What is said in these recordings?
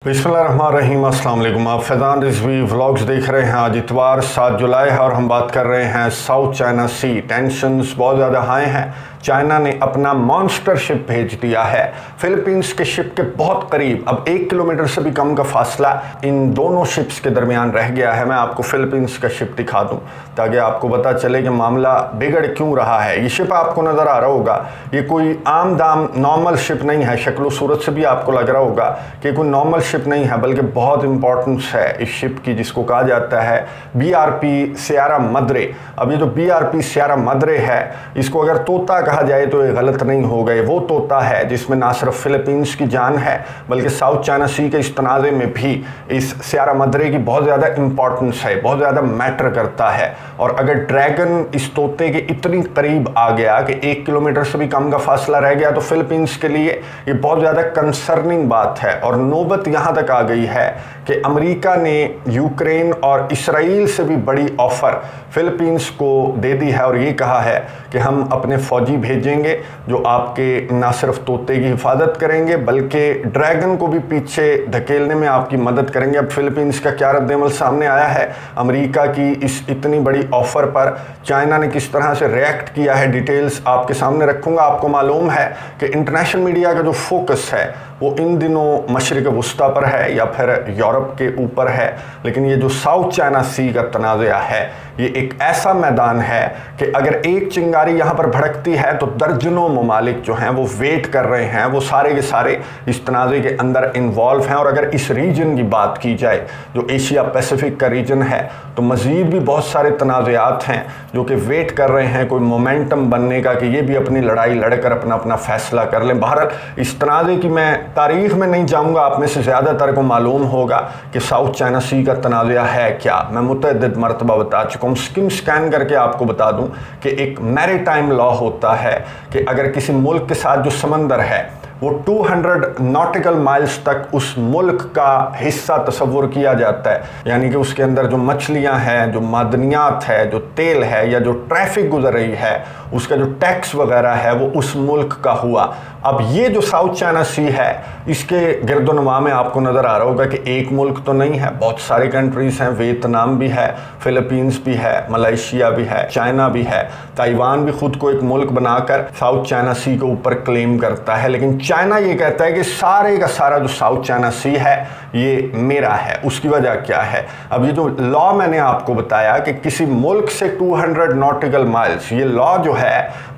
बिस्मिल्लाहिर्रहमानिर्रहीम, अस्सलाम वालेकुम। आप फैज़ान रिजवी व्लॉग्स देख रहे हैं। आज इतवार 7 जुलाई है और हम बात कर रहे हैं साउथ चाइना सी। टेंशन्स बहुत ज़्यादा हाई हैं। चाइना ने अपना मॉन्स्टर शिप भेज दिया है फिलीपींस के शिप के बहुत करीब। अब 1 किलोमीटर से भी कम का फासला इन दोनों शिप्स के दरमियान रह गया है। मैं आपको फिलीपींस का शिप दिखा दूं ताकि आपको पता चले कि मामला बिगड़ क्यों रहा है। ये शिप आपको नज़र आ रहा होगा, ये कोई आम दाम नॉर्मल शिप नहीं है। शक्ल सूरत से भी आपको लग रहा होगा कि कोई नॉर्मल शिप नहीं है, बल्कि बहुत इंपॉर्टेंस है इस शिप की, जिसको कहा जाता है BRP सियरा मदरे। अब ये जो BRP सियरा मदरे है, इसको अगर तोता कहा जाए तो ये गलत नहीं हो गए। वो तोता है जिसमें ना सिर्फ फिलीपींस की जान है, बल्कि साउथ चाइना सी के इस तनाज़े में भी इस सियरा मदरे की बहुत ज़्यादा इंपॉर्टेंस है, बहुत ज़्यादा मैटर करता है। और अगर ड्रैगन इस तोते के इतनी करीब आ गया कि 1 किलोमीटर से भी कम का फासला रह गया, तो फिलीपींस के लिए ये बहुत ज़्यादा कंसर्निंग बात है। और नौबत यहाँ तक आ गई है कि अमेरिका ने यूक्रेन और इसराइल से भी बड़ी ऑफर फिलीपींस को दे दी है और ये कहा है कि हम अपने फौजी भेजेंगे जो आपके ना सिर्फ तोते की हिफाजत करेंगे बल्कि ड्रैगन को भी पीछे धकेलने में आपकी मदद करेंगे। अब फिलीपींस का क्या रद्द-ए-अमल सामने आया है अमेरिका की इस इतनी बड़ी ऑफर पर, चाइना ने किस तरह से रिएक्ट किया है, डिटेल्स आपके सामने रखूंगा। आपको मालूम है कि इंटरनेशनल मीडिया का जो फोकस है वो इन दिनों मशरिक वस्ता पर है या फिर यूरोप के ऊपर है, लेकिन ये जो साउथ चाइना सी का तनाज़ा है, ये एक ऐसा मैदान है कि अगर एक चिंगारी यहाँ पर भड़कती है तो दर्जनों ममालिक जो हैं वो वेट कर रहे हैं, वो सारे के सारे इस तनाज़े के अंदर इन्वॉल्व हैं। और अगर इस रीजन की बात की जाए जो एशिया पैसिफिक का रीजन है, तो मज़ीद भी बहुत सारे तनाज़ात हैं जो कि वेट कर रहे हैं कोई मोमेंटम बनने का कि ये भी अपनी लड़ाई लड़कर अपना अपना फैसला कर लें। बहरहाल इस तनाज़े की मैं तारीख़ में नहीं जाऊँगा, आप में से ज़्यादातर को मालूम होगा कि साउथ चाइना सी का तनाज़ा है क्या। मैं मुतअद्दिद मरतबा बता चुका हूँ, स्किम स्कैन करके आपको बता दूं कि एक मैरीटाइम लॉ होता है कि अगर किसी मुल्क के साथ जो समंदर है वो 200 नॉटिकल माइल्स तक उस मुल्क का हिस्सा तस्वुर किया जाता है, यानी कि उसके अंदर जो मछलियां हैं, जो मादनियात है, जो तेल है या जो ट्रैफिक गुजर रही है, उसका जो टैक्स वगैरह है वो उस मुल्क का हुआ। अब ये जो साउथ चाइना सी है, इसके गिरदोनवा में आपको नज़र आ रहा होगा कि एक मुल्क तो नहीं है, बहुत सारी कंट्रीज़ हैं। वियतनाम भी है, फिलीपींस भी है, मलेशिया भी है, चाइना भी है, ताइवान भी खुद को एक मुल्क बनाकर साउथ चाइना सी के ऊपर क्लेम करता है। लेकिन चाइना ये कहता है कि सारे का सारा जो साउथ चाइना सी है ये मेरा है। उसकी वजह क्या है? अब ये जो लॉ मैंने आपको बताया कि किसी मुल्क से 200 नॉटिकल माइल्स, ये लॉ जो है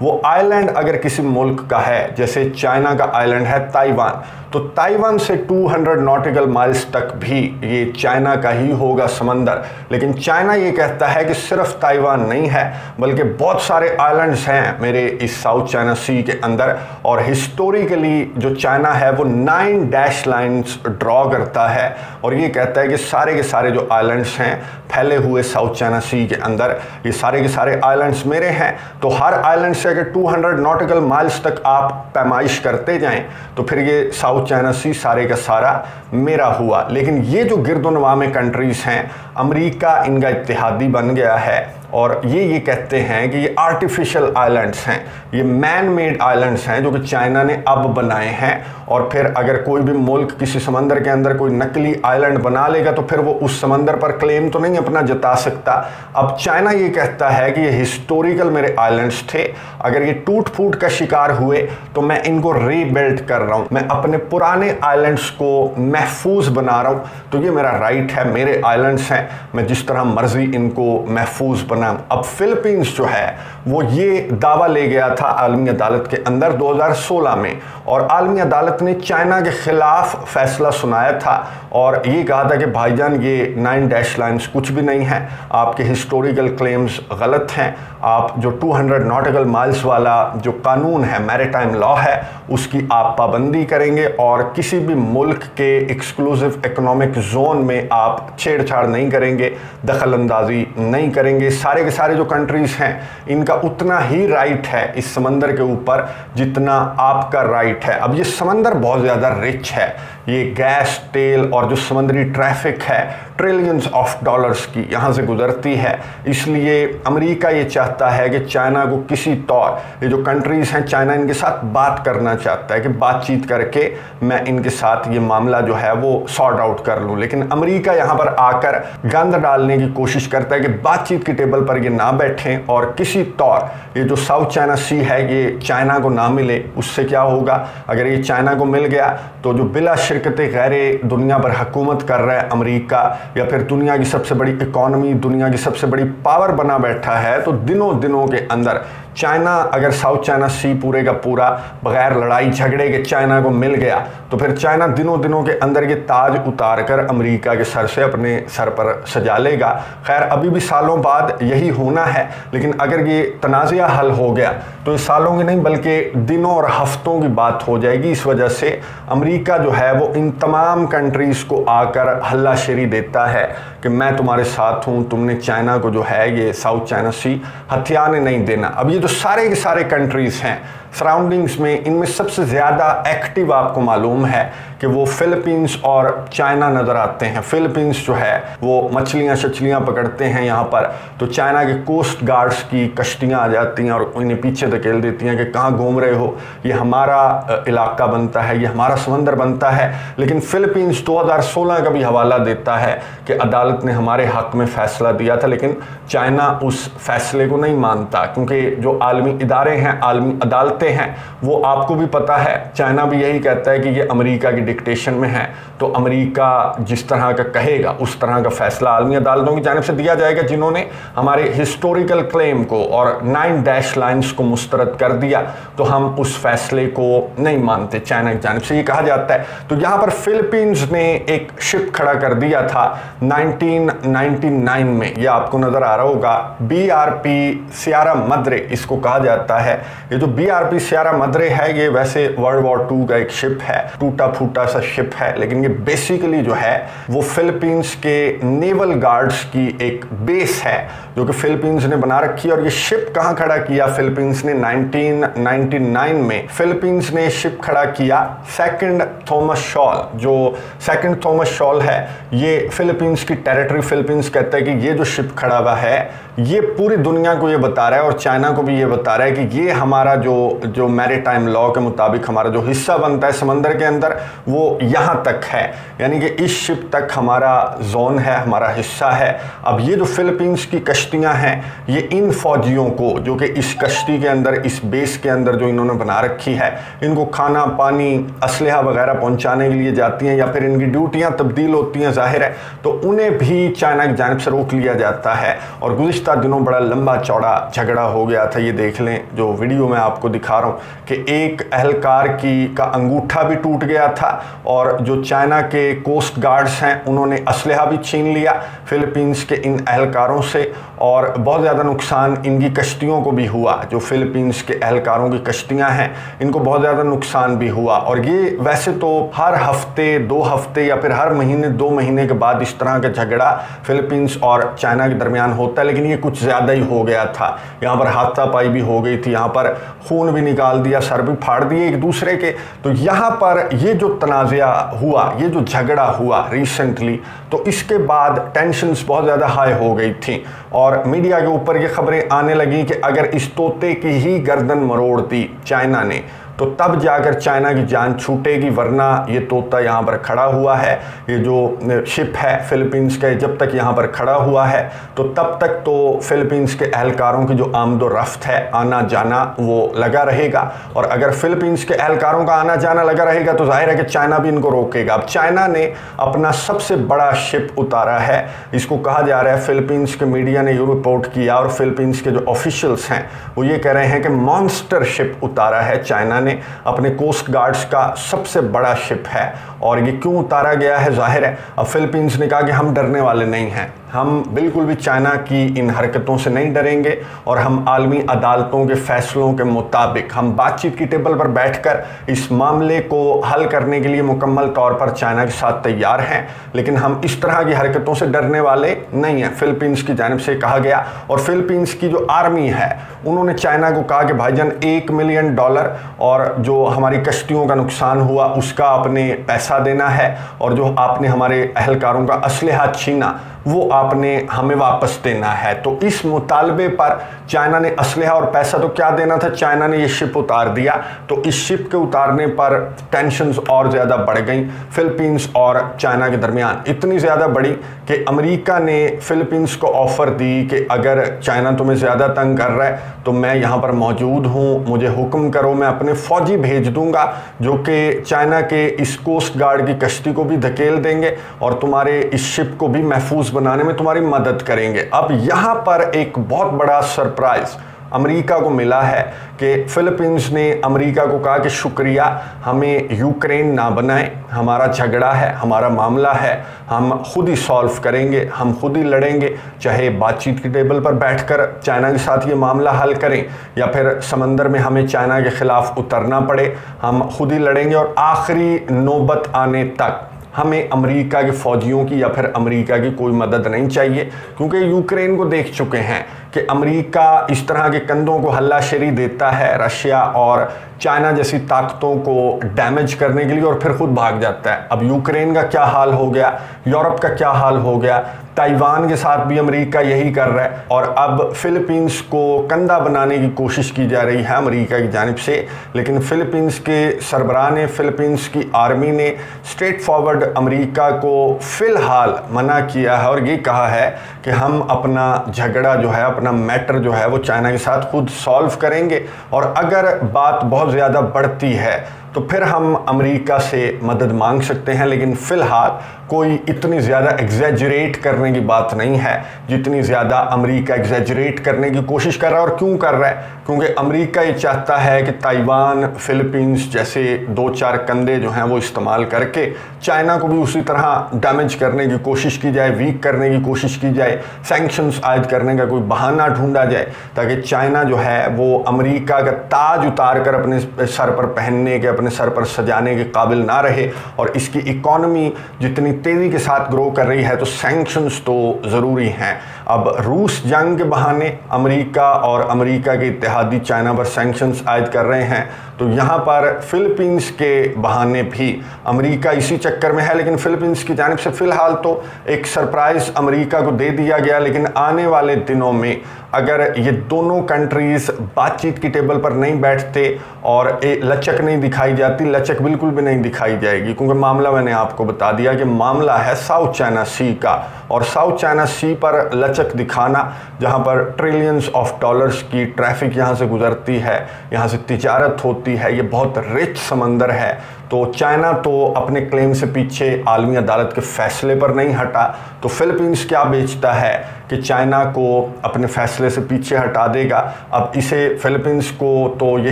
वो आइलैंड अगर किसी मुल्क का है, जैसे चाइना का आइलैंड है ताइवान, तो ताइवान से 200 नॉटिकल माइल्स तक भी ये चाइना का ही होगा समंदर। लेकिन चाइना ये कहता है कि सिर्फ ताइवान नहीं है बल्कि बहुत सारे आइलैंड्स हैं मेरे इस साउथ चाइना सी के अंदर। और हिस्टोरिकली जो चाइना है वो 9 डैश लाइन्स ड्रॉ करता है और ये कहता है कि सारे के सारे जो आइलैंड्स हैं फैले हुए साउथ चाइना सी के अंदर, ये सारे के सारे आइलैंड्स मेरे हैं। तो हर आइलैंड से अगर 200 नॉटिकल माइल्स तक आप पैमाइश करते जाएं तो फिर ये साउथ चाइना सी सारे का सारा मेरा हुआ। लेकिन ये जो गिरदोनवा में कंट्रीज़ हैं, अमेरिका इनका इत्तेहादी बन गया है और ये कहते हैं कि ये आर्टिफिशियल आइलैंड्स हैं, ये मैन मेड आइलैंड्स हैं जो कि चाइना ने अब बनाए हैं। और फिर अगर कोई भी मुल्क किसी समंदर के अंदर कोई नकली आइलैंड बना लेगा तो फिर वो उस समंदर पर क्लेम तो नहीं अपना जता सकता। अब चाइना ये कहता है कि ये हिस्टोरिकल मेरे आइलैंड्स थे, अगर ये टूट फूट का शिकार हुए तो मैं इनको रीबिल्ड कर रहा हूँ, मैं अपने पुराने आइलैंड्स को महफूज बना रहा हूँ। तो ये मेरा राइट है, मेरे आइलैंड्स हैं, मैं जिस तरह मर्जी इनको महफूज बना। अब फिलीपींस जो है वो ये दावा ले गया था आलमी अदालत के अंदर 2016 में, और आलमी अदालत ने चाइना के खिलाफ फैसला सुनाया था और ये कहा था कि भाईजान ये 9 डैश लाइन्स कुछ भी नहीं है, आपके हिस्टोरिकल क्लेम्स गलत हैं, आप जो 200 नॉटिकल माइल्स वाला जो कानून है, मैरीटाइम लॉ है, उसकी आप पाबंदी करेंगे और किसी भी मुल्क के एक्सक्लूसिव इकोनॉमिक जोन में आप छेड़छाड़ नहीं करेंगे, दखल अंदाजी नहीं करेंगे। सारे के सारे जो कंट्रीज़ हैं इनका उतना ही राइट है इस समंदर के ऊपर जितना आपका राइट है। अब ये समंदर बहुत ज़्यादा रिच है, ये गैस, तेल और जो समुद्री ट्रैफिक है, ट्रिलियंस ऑफ डॉलर्स की यहाँ से गुजरती है। इसलिए अमेरिका ये चाहता है कि चाइना को किसी तौर, ये जो कंट्रीज़ हैं चाइना इनके साथ बात करना चाहता है कि बातचीत करके मैं इनके साथ ये मामला जो है वो सॉर्ट आउट कर लूँ। लेकिन अमेरिका यहाँ पर आकर गंद डालने की कोशिश करता है कि बातचीत के टेबल पर ये ना बैठें और किसी तौर ये जो साउथ चाइना सी है ये चाइना को ना मिले। उससे क्या होगा, अगर ये चाइना को मिल गया तो जो बिला शिरकत गैरे दुनिया पर हुकूमत कर रहा है अमेरिका, या फिर दुनिया की सबसे बड़ी इकॉनमी, दुनिया की सबसे बड़ी पावर बना बैठा है, तो दिनों दिनों के अंदर चाइना, अगर साउथ चाइना सी पूरे का पूरा बगैर लड़ाई झगड़े के चाइना को मिल गया तो फिर चाइना दिनों दिनों के अंदर ये ताज उतार कर अमेरिका के सर से अपने सर पर सजा लेगा। खैर अभी भी सालों बाद यही होना है, लेकिन अगर ये तनाज़ा हल हो गया तो ये सालों की नहीं बल्कि दिनों और हफ्तों की बात हो जाएगी। इस वजह से अमेरिका जो है वो इन तमाम कंट्रीज़ को आकर हल्लाशेरी देता है कि मैं तुम्हारे साथ हूँ, तुमने चाइना को जो है ये साउथ चाइना सी हथियाने नहीं देना। अब ये जो सारे के सारे कंट्रीज़ हैं सराउंडिंग्स में, इनमें सबसे ज़्यादा एक्टिव आपको मालूम है कि वो फिलीपींस और चाइना नज़र आते हैं। फिलीपींस जो है वो मछलियाँ शछलियाँ पकड़ते हैं यहाँ पर, तो चाइना के कोस्ट गार्ड्स की कश्तियाँ आ जाती हैं और इन्हें पीछे धकेल देती हैं कि कहाँ घूम रहे हो, ये हमारा इलाका बनता है, ये हमारा समंदर बनता है। लेकिन फिलीपींस 2016 का भी हवाला देता है कि अदालत ने हमारे हक़ में फ़ैसला दिया था, लेकिन चाइना उस फैसले को नहीं मानता, क्योंकि जो आलमी इदारे हैं, आलमी अदालतें हैं, वो आपको भी पता है चाइना भी यही कहता है कि ये अमेरिका की डिक्टेशन में है, तो अमेरिका जिस तरह का कहेगा उस तरह का फैसला आलमी अदालतों की जानिब से दिया जाएगा, जिन्होंने हमारे हिस्टोरिकल क्लेम को और 9 डैश लाइन्स को मुस्तरद कर दिया, तो हम उस फैसले को नहीं मानते चाइना की जानिब से, ये कहा जाता है। तो यहाँ पर फिलीपींस ने एक शिप खड़ा कर दिया था 1999 में, ये आपको नज़र आ रहा होगा, BRP सियारा मद्रे इसको कहा जाता है। ये जो BRP सियारा मद्रे है ये वैसे वर्ल्ड वॉर 2 का एक शिप है, टूटा फूटा सा शिप है, लेकिन ये बेसिकली जो है वो फिलीपींस के नेवल गार्ड्स की एक बेस है जो कि फिलीपींस ने बना रखी है। और ये शिप कहाँ खड़ा किया फिलीपींस ने, 1999 में फिलीपींस ने शिप खड़ा किया सेकंड थॉमस शॉल। जो सेकंड थॉमस शॉल है ये फिलीपींस की टेरिटरी, फिलीपींस कहता है कि ये जो शिप खड़ा हुआ है ये पूरी दुनिया को ये बता रहा है और चाइना को भी ये बता रहा है कि ये हमारा जो मैरीटाइम लॉ के मुताबिक हमारा जो हिस्सा बनता है समंदर के अंदर वो यहाँ तक है, यानी कि इस शिप तक हमारा जोन है, हमारा हिस्सा है। अब ये जो फिलीपींस की कश्तियाँ हैं ये इन फौजियों को जो कि इस कश्ती के अंदर, इस बेस के अंदर जो इन्होंने बना रखी है, इनको खाना पानी असलहा वगैरह पहुँचाने के लिए जाती हैं या फिर इनकी ड्यूटियाँ तब्दील होती हैं ज़ाहिर है, तो उन्हें भी चाइना की जानिब से रोक लिया जाता है। और गुज़िश्ता दिनों बड़ा लंबा चौड़ा झगड़ा हो गया था। ये देख लें जो वीडियो मैं आपको दिखा रहा हूँ कि एक एहलकार का अंगूठा भी टूट गया था और जो चाइना के कोस्ट गार्ड्स हैं उन्होंने असलहा भी छीन लिया फिलीपींस के इन एहलकारों से, और बहुत ज़्यादा नुकसान इनकी कश्तियों को भी हुआ। जो फिलीपींस के एहलकारों की कश्तियाँ हैं इनको बहुत ज़्यादा नुकसान भी हुआ। और ये वैसे तो हर हफ्ते 2 हफ्ते या फिर हर महीने 2 महीने के बाद इस तरह का झगड़ा फिलीपींस और चाइना के दरमियान होता है, लेकिन ये कुछ ज़्यादा ही हो गया था। यहाँ पर हाथापाई भी हो गई थी, यहाँ पर खून भी निकाल दिया, सर भी फाड़ दिए एक दूसरे के। तो यहाँ पर ये जो तनाज़ा हुआ, ये जो झगड़ा हुआ रिसेंटली, तो इसके बाद टेंशन्स बहुत ज़्यादा हाई हो गई थी और मीडिया के ऊपर ये खबरें आने लगी कि अगर इस तोते की ही गर्दन मरोड़ दी चाइना ने तो तब जाकर चाइना की जान छूटेगी, वरना ये तोता यहाँ पर खड़ा हुआ है, ये जो शिप है फिलीपींस का, जब तक यहाँ पर खड़ा हुआ है तो तब तक तो फिलीपींस के एहलकारों की जो आमदो रफ्त है, आना जाना, वो लगा रहेगा। और अगर फिलीपींस के एहलकारों का आना जाना लगा रहेगा तो जाहिर है कि चाइना भी इनको रोकेगा। अब चाइना ने अपना सबसे बड़ा शिप उतारा है, इसको कहा जा रहा है, फिलीपींस के मीडिया ने ये रिपोर्ट किया और फिलीपींस के जो ऑफिशियल्स हैं वो ये कह रहे हैं कि मॉन्स्टर शिप उतारा है चाइना ने, अपने कोस्ट गार्ड्स का सबसे बड़ा शिप है। और ये क्यों उतारा गया है, जाहिर है अब फिलीपींस ने कहा कि हम डरने वाले नहीं हैं, हम बिल्कुल भी चाइना की इन हरकतों से नहीं डरेंगे और हम आलमी अदालतों के फैसलों के मुताबिक हम बातचीत की टेबल पर बैठकर इस मामले को हल करने के लिए मुकम्मल तौर पर चाइना के साथ तैयार हैं, लेकिन हम इस तरह की हरकतों से डरने वाले नहीं हैं, फिलीपींस की जानिब से कहा गया। और फिलीपींस की जो आर्मी है उन्होंने चाइना को कहा कि भाईजान $1 मिलियन और जो हमारी कश्तियों का नुकसान हुआ उसका आपने पैसा पैसा देना है और जो आपने हमारे अहलकारों का असलहा छीना वो आपने हमें वापस देना है। तो इस मुतालबे पर चाइना ने असलहा और पैसा तो क्या देना था, चाइना ने ये शिप उतार दिया। तो इस शिप के उतारने पर टेंशन्स और ज़्यादा बढ़ गई फिलीपींस और चाइना के दरमियान, इतनी ज़्यादा बढ़ी कि अमेरिका ने फिलीपींस को ऑफ़र दी कि अगर चाइना तुम्हें ज़्यादा तंग कर रहा है तो मैं यहाँ पर मौजूद हूँ, मुझे हुक्म करो, मैं अपने फ़ौजी भेज दूँगा जो कि चाइना के इस कोस्ट गार्ड की कश्ती को भी धकेल देंगे और तुम्हारे इस शिप को भी महफूज बनाने में तुम्हारी मदद करेंगे। अब यहाँ पर एक बहुत बड़ा सरप्राइज़ अमेरिका को मिला है कि फिलीपींस ने अमेरिका को कहा कि शुक्रिया, हमें यूक्रेन ना बनाएं, हमारा झगड़ा है, हमारा मामला है, हम खुद ही सॉल्व करेंगे, हम खुद ही लड़ेंगे, चाहे बातचीत की टेबल पर बैठकर चाइना के साथ ये मामला हल करें या फिर समंदर में हमें चाइना के ख़िलाफ़ उतरना पड़े, हम खुद ही लड़ेंगे और आखिरी नौबत आने तक हमें अमेरिका के फ़ौजियों की या फिर अमेरिका की कोई मदद नहीं चाहिए, क्योंकि यूक्रेन को देख चुके हैं कि अमेरिका इस तरह के कंधों को हल्लाशेरी देता है रशिया और चाइना जैसी ताकतों को डैमेज करने के लिए और फिर खुद भाग जाता है। अब यूक्रेन का क्या हाल हो गया, यूरोप का क्या हाल हो गया, ताइवान के साथ भी अमेरिका यही कर रहा है और अब फिलीपींस को कंधा बनाने की कोशिश की जा रही है अमेरिका की जानिब से। लेकिन फिलीपींस के सरबराह ने, फिलीपींस की आर्मी ने स्ट्रेट फॉरवर्ड अमेरिका को फ़िलहाल मना किया है और ये कहा है कि हम अपना झगड़ा जो है, अपना मैटर जो है वो चाइना के साथ खुद सॉल्व करेंगे और अगर बात बहुत ज़्यादा बढ़ती है तो फिर हम अमेरिका से मदद मांग सकते हैं। लेकिन फ़िलहाल कोई इतनी ज़्यादा एग्जैजरेट करने की बात नहीं है जितनी ज़्यादा अमेरिका एग्जैजरेट करने की कोशिश कर रहा है। और क्यों कर रहा है, क्योंकि अमेरिका ये चाहता है कि ताइवान, फिलीपींस जैसे 2-4 कंधे जो हैं वो इस्तेमाल करके चाइना को भी उसी तरह डैमेज करने की कोशिश की जाए, वीक करने की कोशिश की जाए, सैंक्शंस आयद करने का कोई बहाना ढूंढा जाए ताकि चाइना जो है वो अमेरिका का ताज उतार कर अपने सर पर पहनने के, अपने सर पर सजाने के काबिल ना रहे। और इसकी इकॉनमी जितनी तेज़ी के साथ ग्रो कर रही है तो सैंक्शंस तो ज़रूरी हैं। अब रूस जंग के बहाने अमेरिका और अमेरिका के इत्तेहादी चाइना पर सैंक्शंस आयद कर रहे हैं, तो यहाँ पर फिलीपींस के बहाने भी अमेरिका इसी चक्कर में है। लेकिन फिलीपींस की जानिब से फ़िलहाल तो एक सरप्राइज़ अमेरिका को दे दिया गया, लेकिन आने वाले दिनों में अगर ये दोनों कंट्रीज़ बातचीत की टेबल पर नहीं बैठते और लचक नहीं दिखाई जाती, लचक बिल्कुल भी नहीं दिखाई जाएगी, क्योंकि मामला मैंने आपको बता दिया कि मामला है साउथ चाइना सी का। और साउथ चाइना सी पर लचक दिखाना, जहाँ पर ट्रिलियंस ऑफ डॉलर्स की ट्रैफिक यहाँ से गुजरती है, यहाँ से तिजारत होती है, ये बहुत रिच समंदर है, तो चाइना तो अपने क्लेम से पीछे आलमी अदालत के फैसले पर नहीं हटा। तो फिलीपींस क्या बेचता है कि चाइना को अपने फैसले से पीछे हटा देगा। अब इसे फिलीपींस को तो ये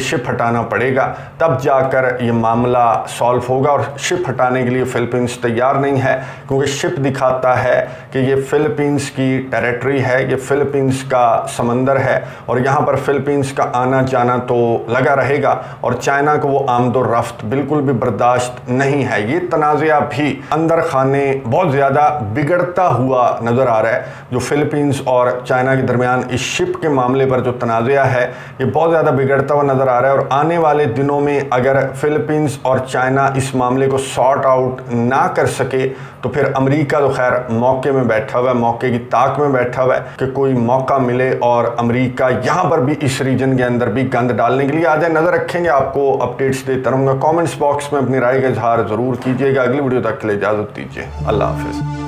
शिप हटाना पड़ेगा, तब जाकर ये मामला सॉल्व होगा। और शिप हटाने के लिए फिलीपींस तैयार नहीं है, क्योंकि शिप दिखाता है कि ये फिलीपींस की टेरिटरी है, ये फिलीपींस का समंदर है और यहाँ पर फिलीपींस का आना जाना तो लगा रहेगा और चाइना को वो आमदोरफ्त बिल्कुल भी बर्दाश्त नहीं है। ये तनाज़ा भी अंदर खाने बहुत ज़्यादा बिगड़ता हुआ नज़र आ रहा है। जो फिलीपींस और चाइना के दरमियान इस शिप के मामले पर जो तनाज़ा है ये बहुत ज़्यादा बिगड़ता हुआ नज़र आ रहा है। और आने वाले दिनों में अगर फिलीपींस और चाइना इस मामले को सॉर्ट आउट ना कर सके तो फिर अमेरिका तो खैर मौके में बैठा हुआ है, मौके की ताक में बैठा हुआ है कि कोई मौका मिले और अमेरिका यहाँ पर भी इस रीजन के अंदर भी गंद डालने के लिए आ जाए। नज़र रखेंगे, आपको अपडेट्स देता रहूँगा। कॉमेंट्स बॉक्स में अपनी राय का इजहार ज़रूर कीजिएगा। अगली वीडियो तक के लिए इजाज़त दीजिए। अल्लाह हाफिज़।